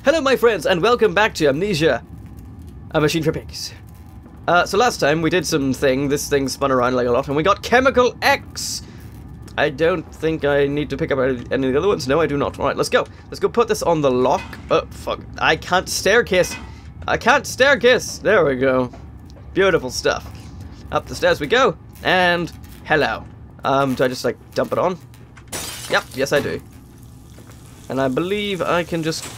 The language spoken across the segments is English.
Hello my friends and welcome back to Amnesia, a machine for pigs. So last time we did some thing, this thing spun around like a lot and we got Chemical X! I don't think I need to pick up any of the other ones. No, I do not. Alright, let's go. Let's go put this on the lock. Oh, fuck. I can't staircase. I can't staircase. There we go. Beautiful stuff. Up the stairs we go. And hello. Do I just like dump it on? Yep, yes I do. And I believe I can just...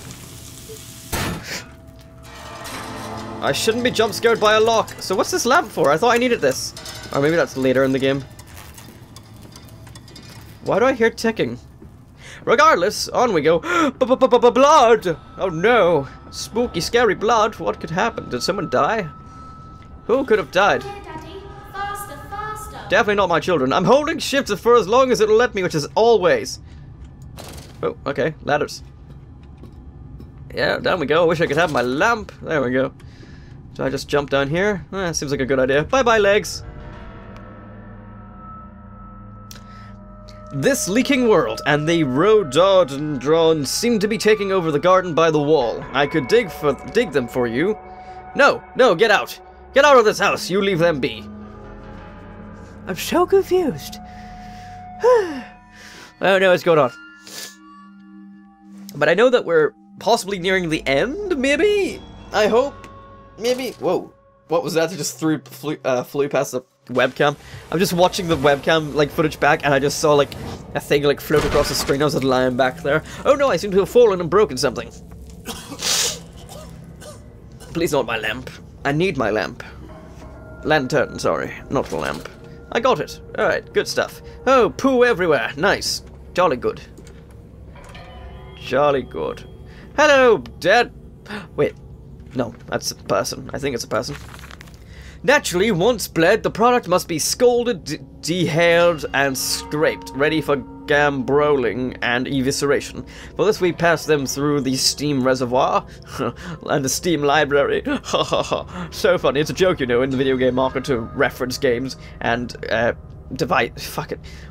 I shouldn't be jump scared by a lock. So what's this lamp for? I thought I needed this. Or maybe that's later in the game. Why do I hear ticking? Regardless, on we go. Blood! Oh no. Spooky, scary blood. What could happen? Did someone die? Who could have died? Daddy. Faster, faster. Definitely not my children. I'm holding shift for as long as it'll let me, which is always. Oh, okay. Ladders. Yeah, down we go. I wish I could have my lamp. There we go. Do I just jump down here? Seems like a good idea. Bye-bye, legs. This leaking world and the rhododendron seem to be taking over the garden by the wall. I could dig them for you. No, get out. Get out of this house. You leave them be. I'm so confused. Oh no, what's going on? But I know that we're possibly nearing the end, maybe? I hope. Maybe. Whoa. What was that? It just flew past the webcam. I'm just watching the webcam like footage back and I just saw like a thing like float across the screen. I was lying back there. Oh no, I seem to have fallen and broken something. Please not my lamp. I need my lamp. Lantern, sorry, not the lamp. I got it. Alright, good stuff. Oh, poo everywhere. Nice. Jolly good. Jolly good. Hello, Dad. Wait. No, that's a person. I think it's a person. Naturally, once bled, the product must be scalded, dehaired, and scraped, ready for gambroling and evisceration. For this, we pass them through the steam reservoir and the steam library. Ha ha ha. So funny. It's a joke, you know, in the video game market to reference games and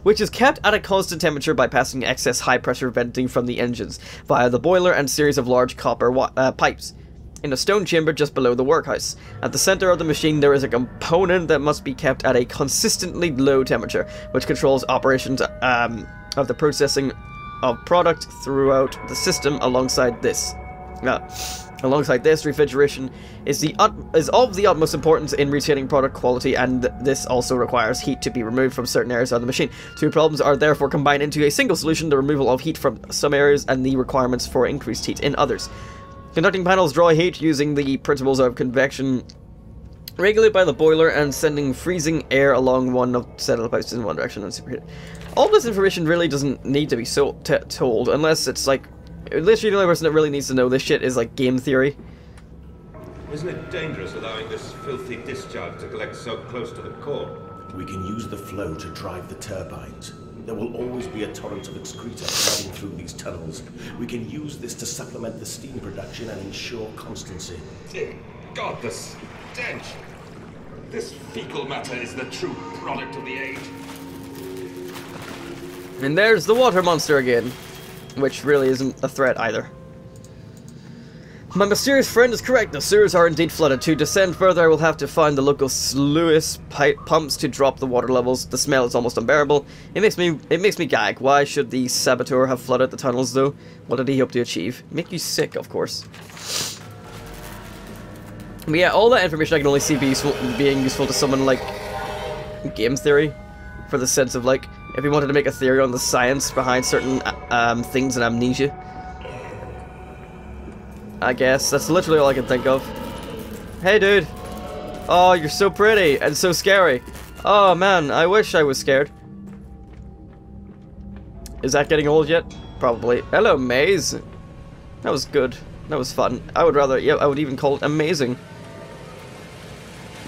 which is kept at a constant temperature by passing excess high-pressure venting from the engines via the boiler and series of large copper pipes in a stone chamber just below the workhouse. At the center of the machine there is a component that must be kept at a consistently low temperature, which controls operations of the processing of product throughout the system. Alongside this, refrigeration is of the utmost importance in retaining product quality, and this also requires heat to be removed from certain areas of the machine. Two problems are therefore combined into a single solution: the removal of heat from some areas and the requirements for increased heat in others. Conducting panels draw heat using the principles of convection, regulated by the boiler and sending freezing air along one of set of pipes in one direction and superheat. All this information really doesn't need to be told, unless it's like, literally the only person that really needs to know this shit is like game theory. Isn't it dangerous allowing this filthy discharge to collect so close to the core? We can use the flow to drive the turbines. There will always be a torrent of excreta flooding through these tunnels. We can use this to supplement the steam production and ensure constancy. Dear God, the stench! This fecal matter is the true product of the age. And there's the water monster again, which really isn't a threat either. My mysterious friend is correct. The sewers are indeed flooded. To descend further, I will have to find the local sluice pumps to drop the water levels. The smell is almost unbearable. It makes me gag. Why should the saboteur have flooded the tunnels, though? What did he hope to achieve? Make you sick, of course. But yeah, all that information I can only see being useful to someone like game theory, for the sense of like if he wanted to make a theory on the science behind certain things in Amnesia. I guess. That's literally all I can think of. Hey, dude. Oh, you're so pretty and so scary. Oh, man. I wish I was scared. Is that getting old yet? Probably. Hello, Maze. That was good. That was fun. I would rather... Yeah, I would even call it amazing.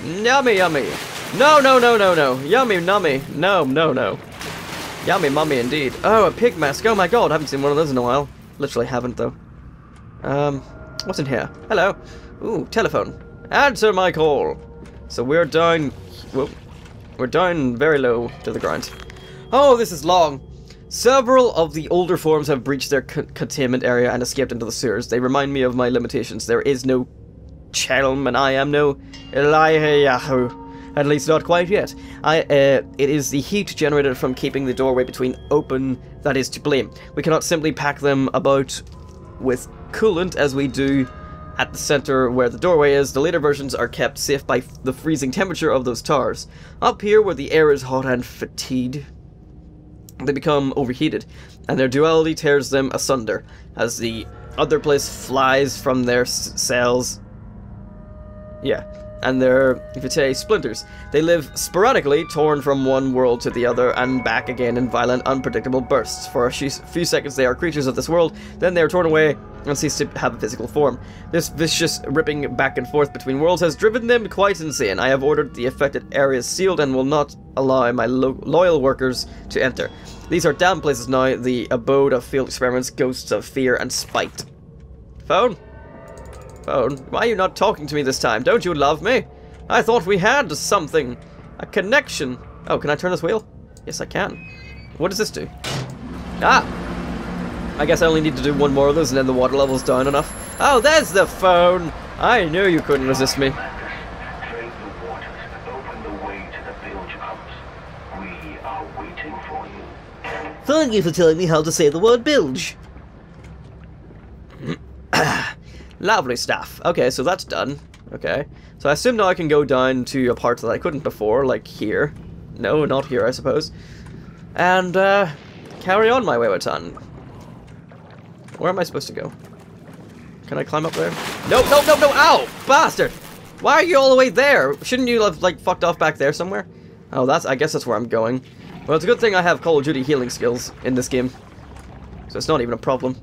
Yummy, yummy. No. Yummy, nummy. No. Yummy, mummy, indeed. Oh, a pig mask. Oh, my God. I haven't seen one of those in a while. Literally haven't, though. What's in here? Hello. Ooh, telephone. Answer my call. So we're down... Whoa. We're down very low to the ground. Oh, this is long. Several of the older forms have breached their containment area and escaped into the sewers. They remind me of my limitations. There is no Chelm, and I am no Eliyahu. At least not quite yet. It is the heat generated from keeping the doorway between open that is to blame. We cannot simply pack them about with coolant as we do at the center where the doorway is. The later versions are kept safe by the freezing temperature of those towers. Up here, where the air is hot and fatigued, they become overheated, and their duality tears them asunder as the other place flies from their cells. Yeah. And their vitae splinters. They live sporadically, torn from one world to the other and back again in violent, unpredictable bursts. For a few seconds they are creatures of this world, then they are torn away and cease to have a physical form. This vicious ripping back and forth between worlds has driven them quite insane. I have ordered the affected areas sealed and will not allow my loyal workers to enter. These are damn places now, the abode of field experiments, ghosts of fear and spite. Phone? Phone, why are you not talking to me this time? Don't you love me? I thought we had something. A connection. Oh, can I turn this wheel? Yes, I can. What does this do? Ah! I guess I only need to do one more of those and then the water level's down enough. Oh, there's the phone! I knew you couldn't resist me. Thank you for telling me how to say the word bilge. Lovely stuff. Okay, so that's done. Okay. So I assume now I can go down to a part that I couldn't before, like here. No, not here, I suppose. And, carry on my wayward son. Where am I supposed to go? Can I climb up there? No, no, no, no! Ow! Bastard! Why are you all the way there? Shouldn't you have, like, fucked off back there somewhere? Oh, I guess that's where I'm going. Well, it's a good thing I have Call of Duty healing skills in this game. So it's not even a problem.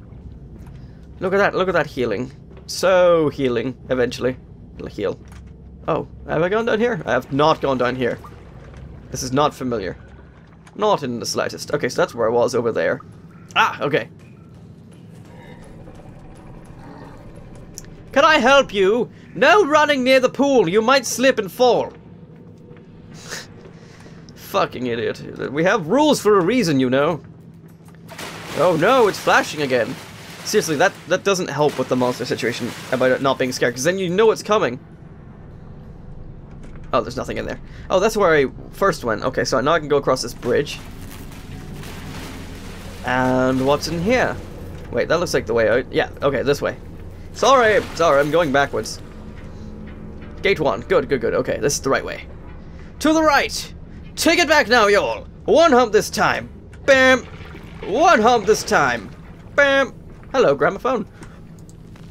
Look at that healing. So healing, eventually. It'll heal. Oh, have I gone down here? I have not gone down here. This is not familiar. Not in the slightest. Okay, so that's where I was over there. Ah, okay. Can I help you? No running near the pool. You might slip and fall. Fucking idiot. We have rules for a reason, you know. Oh no, it's flashing again. Seriously, that doesn't help with the monster situation about it not being scared, because then you know it's coming. Oh, there's nothing in there. Oh, that's where I first went. Okay, so now I can go across this bridge. And what's in here? Wait, that looks like the way out. Yeah, okay, this way. Sorry, I'm going backwards. Gate 1. Good, good, good. Okay, this is the right way. To the right! Take it back now, y'all! One hump this time. Bam! One hump this time. Bam! Hello, gramophone.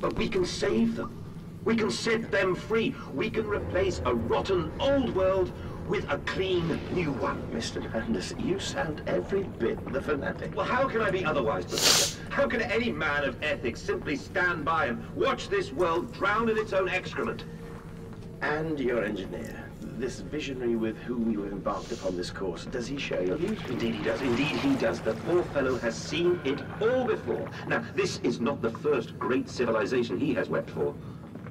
But we can save them. We can set them free. We can replace a rotten old world with a clean new one. Mr. Madness, you sound every bit the fanatic. Well, how can I be otherwise, Professor? How can any man of ethics simply stand by and watch this world drown in its own excrement? And your engineer, this visionary with whom you have embarked upon this course, does he share your views? Indeed he does. Indeed he does. The poor fellow has seen it all before. Now, this is not the first great civilization he has wept for.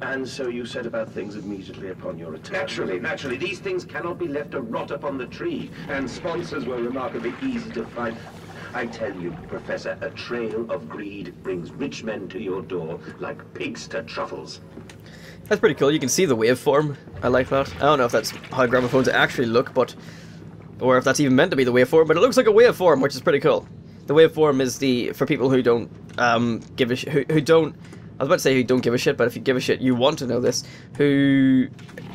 And so you set about things immediately upon your return? Naturally. These things cannot be left to rot upon the tree. And sponsors were remarkably easy to find. I tell you, Professor, a trail of greed brings rich men to your door like pigs to truffles. That's pretty cool. You can see the waveform. I like that. I don't know if that's how gramophones actually look, or if that's even meant to be the waveform, but it looks like a waveform, which is pretty cool. The waveform is for people who don't give a shit, who don't. I was about to say who don't give a shit, but if you give a shit, you want to know this. The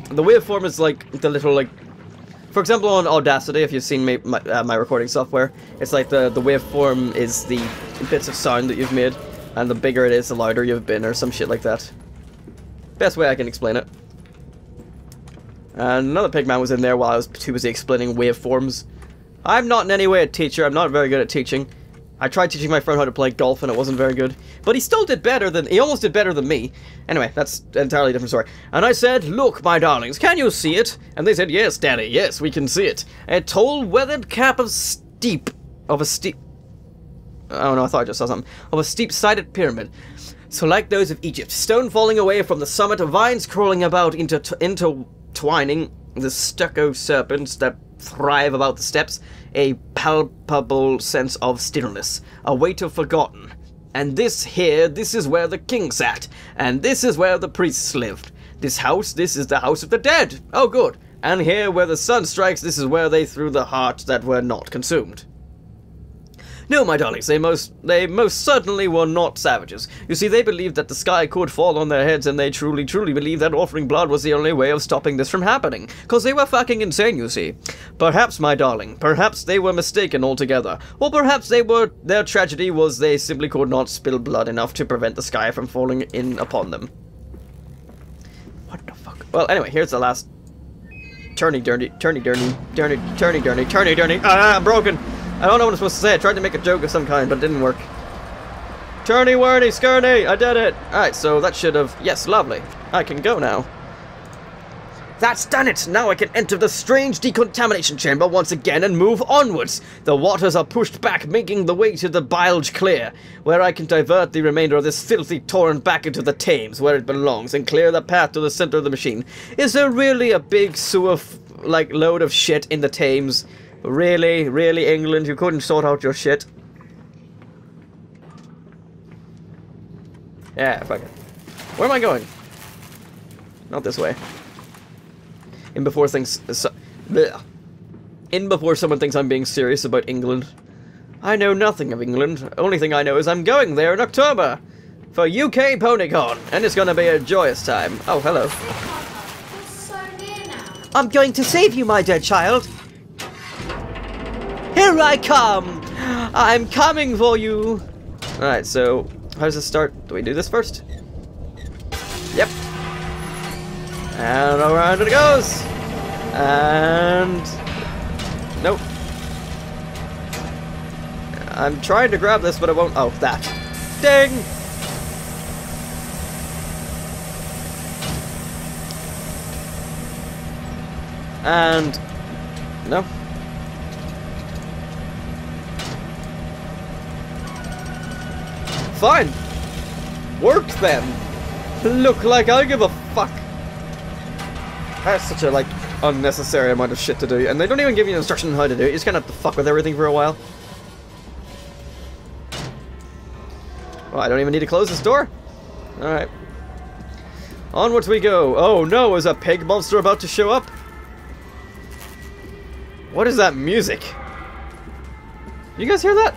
waveform is like the little, like, for example, on Audacity, if you've seen my recording software, it's like the waveform is the bits of sound that you've made, and the bigger it is, the louder you've been, or some shit like that. Best way I can explain it. And another pigman was in there while I was too busy explaining waveforms. I'm not in any way a teacher. I'm not very good at teaching. I tried teaching my friend how to play golf and it wasn't very good. But he still did better than... He almost did better than me. Anyway, that's an entirely different story. And I said, "Look, my darlings, can you see it?" And they said, "Yes, Daddy, yes, we can see it. A tall, weathered cap of a steep... Oh no, I thought I just saw something. Of a steep-sided pyramid. So like those of Egypt, stone falling away from the summit, vines crawling about intertwining, the stucco serpents that thrive about the steppes, a palpable sense of stillness, a weight of forgotten. And this is where the king sat, and this is where the priests lived. This is the house of the dead. Oh, good. And here, where the sun strikes, this is where they threw the hearts that were not consumed. No, my darlings, they most certainly were not savages. You see, they believed that the sky could fall on their heads, and they truly believed that offering blood was the only way of stopping this from happening. 'Cause they were fucking insane, you see. Perhaps, my darling, perhaps they were mistaken altogether. Or perhaps their tragedy was they simply could not spill blood enough to prevent the sky from falling in upon them. What the fuck? Well, anyway, here's the last... turny. Ah, I'm broken! I don't know what I'm supposed to say. I tried to make a joke of some kind, but it didn't work. Turny, wordy, skirny! I did it! Alright, so that should have... Yes, lovely. I can go now. That's done it! Now I can enter the strange decontamination chamber once again and move onwards. The waters are pushed back, making the way to the bilge clear, where I can divert the remainder of this filthy torrent back into the Thames, where it belongs, and clear the path to the center of the machine. Is there really a big sewer, load of shit in the Thames? Really? Really, England? You couldn't sort out your shit? Yeah, fuck it. Where am I going? Not this way. In before someone thinks I'm being serious about England. I know nothing of England. Only thing I know is I'm going there in October for UK PonyCon, and it's gonna be a joyous time. Oh, hello. You're so near now. I'm going to save you, my dear child. Here I come! I'm coming for you! Alright, so how does this start? Do we do this first? Yep. And around it goes! And... nope. I'm trying to grab this, but it won't... oh, that. Ding! And... no. Fine. Worked then. Look like I give a fuck. That's such a, like, unnecessary amount of shit to do. And they don't even give you an instruction on how to do it. You just kind of have to fuck with everything for a while. Well, I don't even need to close this door. Alright. Onwards we go. Oh no, is a pig monster about to show up? What is that music? You guys hear that?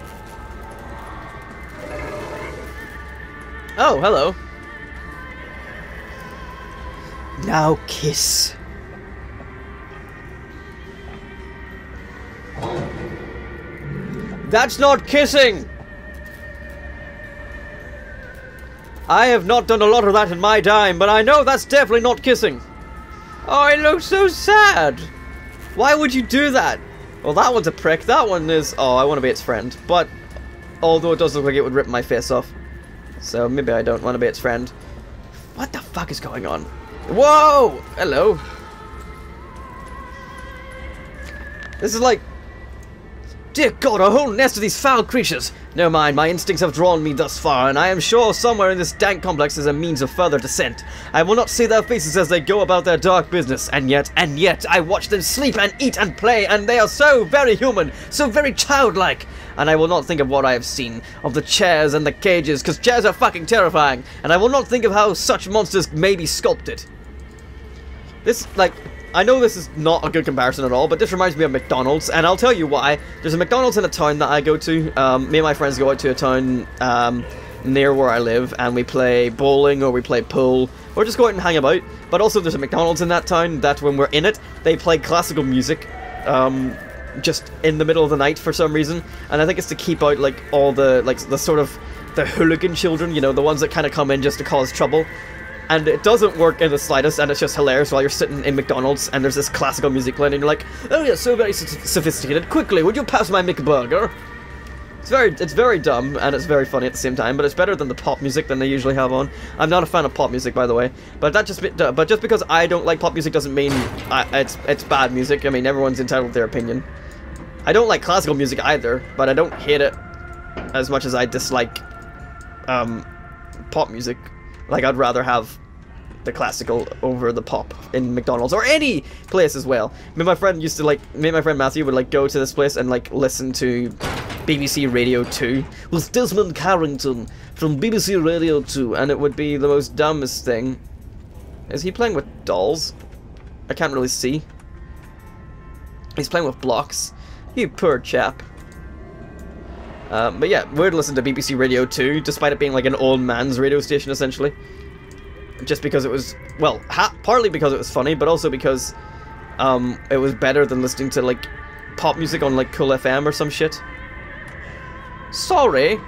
Oh, hello. Now kiss. That's not kissing! I have not done a lot of that in my time, but I know that's definitely not kissing. Oh, it looks so sad. Why would you do that? Well, that one's a prick. That one is... oh, I want to be its friend. But, although it does look like it would rip my face off. So maybe I don't want to be its friend. What the fuck is going on? Whoa! Hello. This is like... dear God, a whole nest of these foul creatures! No mind, my instincts have drawn me thus far, and I am sure somewhere in this dank complex is a means of further descent. I will not see their faces as they go about their dark business, and yet, I watch them sleep and eat and play, and they are so very human, so very childlike. And I will not think of what I have seen, of the chairs and the cages, because chairs are fucking terrifying, and I will not think of how such monsters may be sculpted. This, like... I know this is not a good comparison at all, but this reminds me of McDonald's, and I'll tell you why. There's a McDonald's in a town that I go to. Me and my friends go out to a town near where I live, and we play bowling, or we play pool, or just go out and hang about. But also there's a McDonald's in that town that when we're in it, they play classical music just in the middle of the night for some reason. And I think it's to keep out, like, all the, like, the sort of, the hooligan children, you know, the ones that kind of come in just to cause trouble. And it doesn't work in the slightest, and it's just hilarious while you're sitting in McDonald's and there's this classical music playing and you're like, oh yeah, so very sophisticated, quickly, would you pass my McBurger? It's very dumb, and it's very funny at the same time, but it's better than the pop music than they usually have on. I'm not a fan of pop music, by the way, but just because I don't like pop music doesn't mean it's bad music. I mean, everyone's entitled to their opinion. I don't like classical music either, but I don't hate it as much as I dislike pop music. Like, I'd rather have the classical over the pop in McDonald's or any place as well. Me and my friend used to me and my friend Matthew would like go to this place and like listen to BBC Radio 2 with Desmond Carrington from BBC Radio 2, and it would be the most dumbest thing. Is he playing with dolls? I can't really see. He's playing with blocks. You poor chap. But yeah, we'd listen to BBC Radio 2, despite it being like an old man's radio station, essentially. Just because it was, well, partly because it was funny, but also because it was better than listening to like pop music on like Cool FM or some shit. Sorry,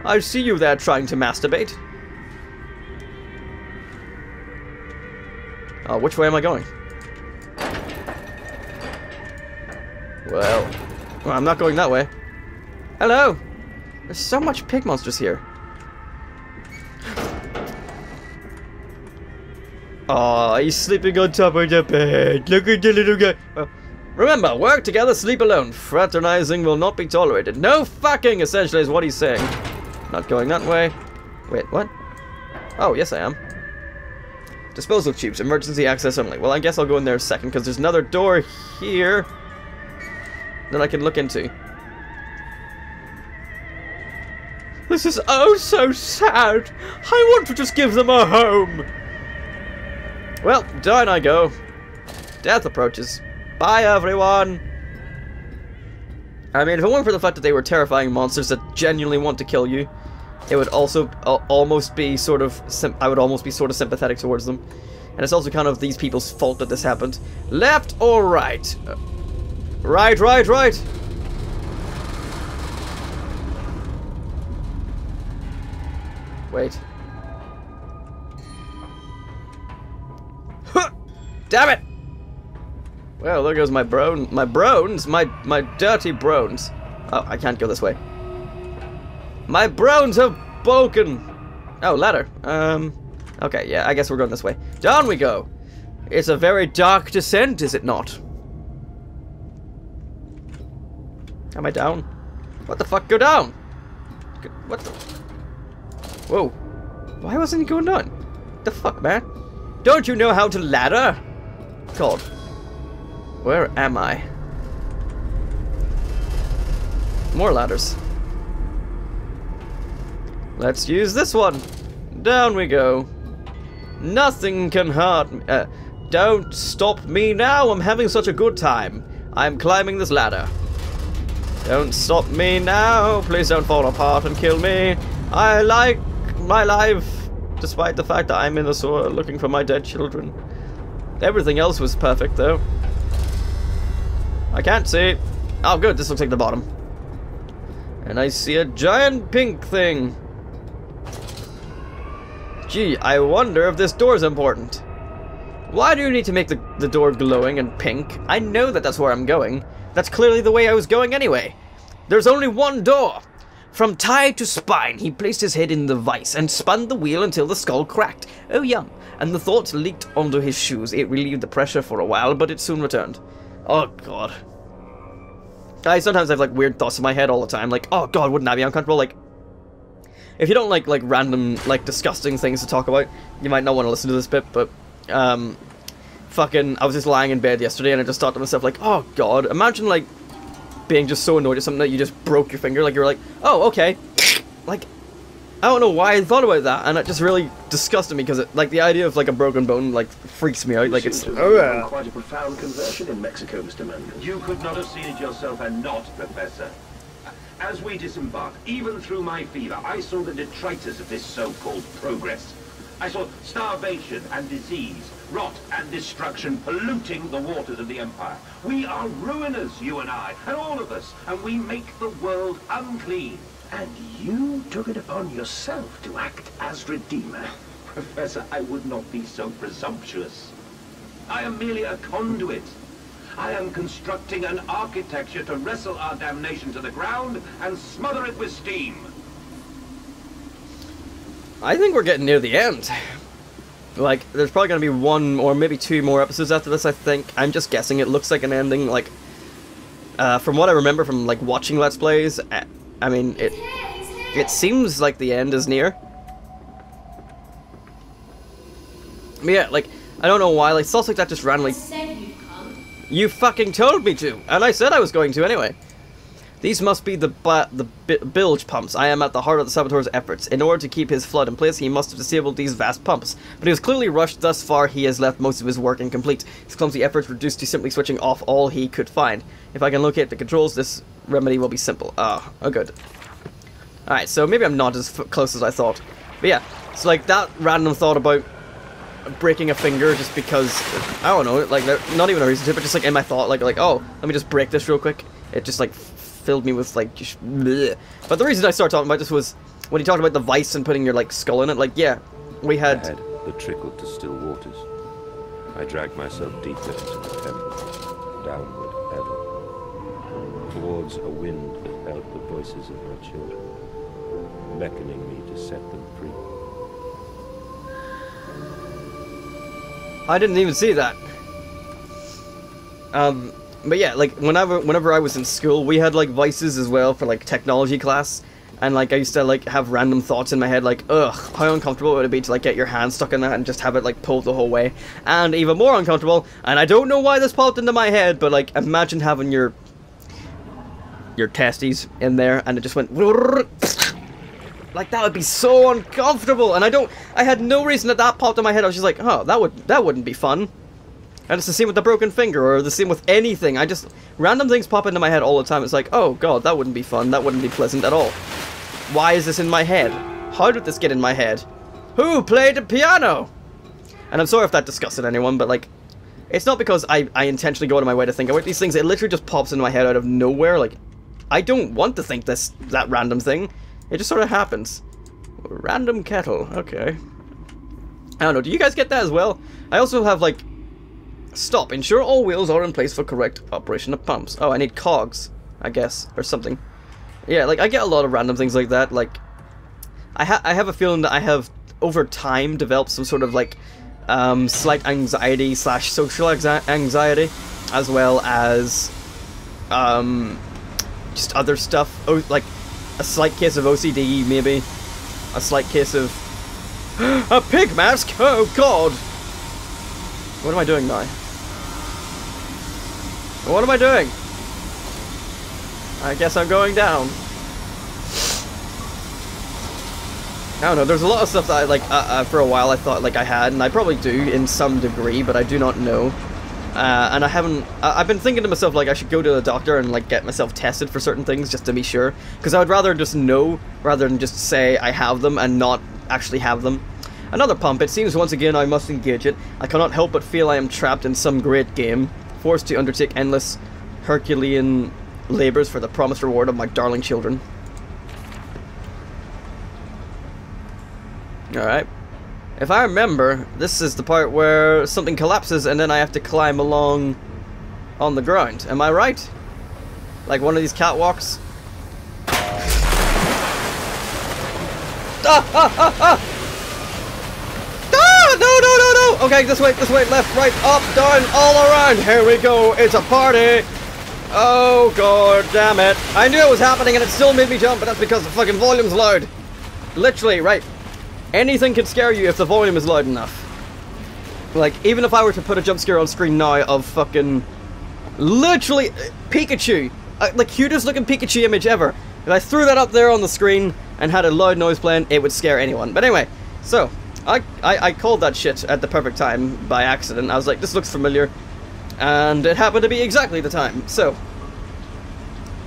I see you there trying to masturbate. Oh, which way am I going? Well, I'm not going that way. Hello! There's so much pig monsters here. Aw, he's sleeping on top of the bed. Look at the little guy. Remember, work together, sleep alone. Fraternizing will not be tolerated. No fucking, essentially, is what he's saying. Not going that way. Wait, what? Oh, yes I am. Disposal tubes, emergency access only. Well, I guess I'll go in there a second, because there's another door here that I can look into. This is oh so sad. I want to just give them a home. Well, down I go. Death approaches. Bye, everyone. I mean, if it weren't for the fact that they were terrifying monsters that genuinely want to kill you, it would also almost be sort of... I would almost be sort of sympathetic towards them. And it's also kind of these people's fault that this happened. Left or right? Right, right, right. Wait. Huh! Damn it! Well, there goes my brones, my dirty brones. Oh, I can't go this way. My brones have broken. Oh, ladder. Okay, yeah, I guess we're going this way. Down we go. It's a very dark descent, is it not? Am I down? What the fuck? Go down! What the... Whoa. Why wasn't he going down? The fuck, man? Don't you know how to ladder? God. Where am I? More ladders. Let's use this one. Down we go. Nothing can hurt me. Don't stop me now. I'm having such a good time. I'm climbing this ladder. Don't stop me now. Please don't fall apart and kill me. I like my life, despite the fact that I'm in the sewer looking for my dead children. Everything else was perfect, though. I can't see. Oh, good. This looks like the bottom. And I see a giant pink thing. Gee, I wonder if this door is important. Why do you need to make the door glowing and pink? I know that that's where I'm going. That's clearly the way I was going anyway. There's only one door. From tie to spine, he placed his head in the vise and spun the wheel until the skull cracked. Oh, yum. And the thought leaked onto his shoes. It relieved the pressure for a while, but it soon returned. Oh, God. I sometimes have, like, weird thoughts in my head all the time. Like, oh, God, wouldn't that be uncomfortable? Like, if you don't like random, like, disgusting things to talk about, you might not want to listen to this bit, but, fucking, I was just lying in bed yesterday, and I just thought to myself, like, oh, God, imagine, like, being just so annoyed at something that you just broke your finger, like, you were like, oh, okay, like, I don't know why I thought about that, and it just really disgusted me, because, like, the idea of, like, a broken bone, like, freaks me out, like, it's... Oh, yeah. Quite a profound conversion in Mexico, Mr. Mangan. You could not have seen it yourself and not, Professor. As we disembarked, even through my fever, I saw the detritus of this so-called progress. I saw starvation and disease, rot and destruction polluting the waters of the Empire. We are ruiners, you and I, and all of us, and we make the world unclean. And you took it upon yourself to act as Redeemer. Professor, I would not be so presumptuous. I am merely a conduit. I am constructing an architecture to wrestle our damnation to the ground and smother it with steam. I think we're getting near the end. Like, there's probably going to be one or maybe two more episodes after this, I think. I'm just guessing. It looks like an ending, like, from what I remember from, like, watching Let's Plays, I mean, it seems like the end is near. But yeah, like, I don't know why, like, stuff like that just randomly... Said you'd come. You fucking told me to, and I said I was going to anyway. These must be the bilge pumps. I am at the heart of the saboteur's efforts. In order to keep his flood in place, he must have disabled these vast pumps. But he was clearly rushed. Thus far, he has left most of his work incomplete. His clumsy efforts reduced to simply switching off all he could find. If I can locate the controls, this remedy will be simple. Oh good. Alright, so maybe I'm not as close as I thought. But yeah, so like that random thought about breaking a finger just because, I don't know, like not even a reason to, but just like in my thought, like oh, let me just break this real quick. It just like filled me with like just bleh. But the reason I started talking about this was when he talked about the vice and putting your like skull in it. Like yeah, we had that trickled to still waters. I dragged myself deeper into the temple, downward ever, towards a wind that held the voices of my children, beckoning me to set them free. I didn't even see that. But yeah, like whenever I was in school, we had like vices as well for like technology class, and like I used to like have random thoughts in my head like, ugh, how uncomfortable would it be to like get your hand stuck in that and just have it like pulled the whole way, and even more uncomfortable, and I don't know why this popped into my head, but like imagine having your testes in there and it just went like that would be so uncomfortable, and I had no reason that popped in my head. I was just like, oh, that wouldn't be fun. And it's the same with the broken finger, or the same with anything. Random things pop into my head all the time. It's like, oh god, that wouldn't be fun, that wouldn't be pleasant at all. Why is this in my head? How did this get in my head? Who played the piano? And I'm sorry if that disgusted anyone, but like, it's not because I intentionally go out of my way to think about these things. It literally just pops into my head out of nowhere. Like, I don't want to think that random thing. It just sort of happens. Random kettle, okay. I don't know, do you guys get that as well? I also have like, stop. Ensure all wheels are in place for correct operation of pumps. Oh, I need cogs, I guess, or something. Yeah, like, I get a lot of random things like that. Like, I have a feeling that I have, over time, developed some sort of, like, slight anxiety / social anxiety, as well as, just other stuff. Oh, like, a slight case of OCD, maybe. A slight case of... a pig mask? Oh, God! What am I doing now? What am I doing? I guess I'm going down. I don't know, there's a lot of stuff that I, like, for a while I thought, like, I had, and I probably do in some degree, but I do not know. And I haven't, I've been thinking to myself, like, I should go to the doctor and, like, get myself tested for certain things, just to be sure. Because I would rather just know, rather than just say I have them and not actually have them. Another pump. It seems once again I must engage it. I cannot help but feel I am trapped in some great game, forced to undertake endless Herculean labors for the promised reward of my darling children. Alright. If I remember, this is the part where something collapses and then I have to climb along on the ground. Am I right? Like one of these catwalks? No! Okay, this way, left, right, up, down, all around. Here we go, it's a party. Oh, god damn it. I knew it was happening and it still made me jump, but that's because the fucking volume's loud. Literally, right. Anything can scare you if the volume is loud enough. Like, even if I were to put a jump scare on screen now of fucking... literally, Pikachu. The cutest looking Pikachu image ever. If I threw that up there on the screen and had a loud noise playing, it would scare anyone. But anyway, so... I called that shit at the perfect time by accident. I was like, this looks familiar. And it happened to be exactly the time. So,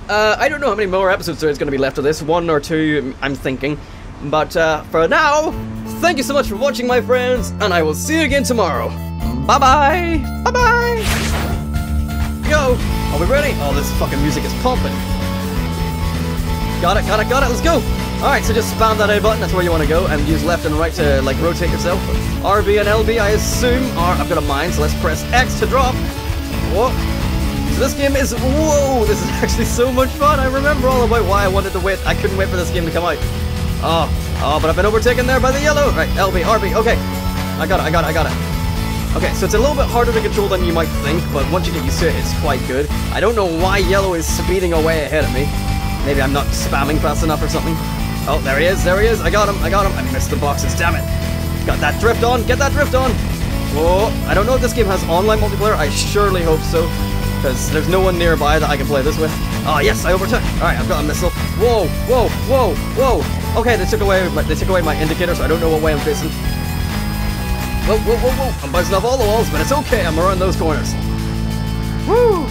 I don't know how many more episodes there is going to be left of this. 1 or 2, I'm thinking. But for now, thank you so much for watching, my friends. And I will see you again tomorrow. Bye-bye. Bye-bye. Yo, are we ready? Oh, this fucking music is pumping. Got it. Let's go. Alright, so just spam that A button, that's where you want to go, and use left and right to, like, rotate yourself. RB and LB, I assume, are... I've got a mine, so let's press X to drop. Whoa. So this game is... Whoa, this is actually so much fun. I remember all about why I wanted to wait. I couldn't wait for this game to come out. Oh, but I've been overtaken there by the yellow. Right, LB, RB, okay. I got it. Okay, so it's a little bit harder to control than you might think, but once you get used to it, it's quite good. I don't know why yellow is speeding away ahead of me. Maybe I'm not spamming fast enough or something. Oh, there he is. I got him. I missed the boxes, damn it. Got that drift on. Get that drift on. Whoa, I don't know if this game has online multiplayer. I surely hope so, because there's no one nearby that I can play this with. Ah, yes, I overtook. Alright, I've got a missile. Whoa, whoa, whoa, whoa. Okay, they took away my indicator, so I don't know what way I'm facing. Whoa, whoa, whoa, whoa. I'm buzzing off all the walls, but it's okay. I'm around those corners. Woo!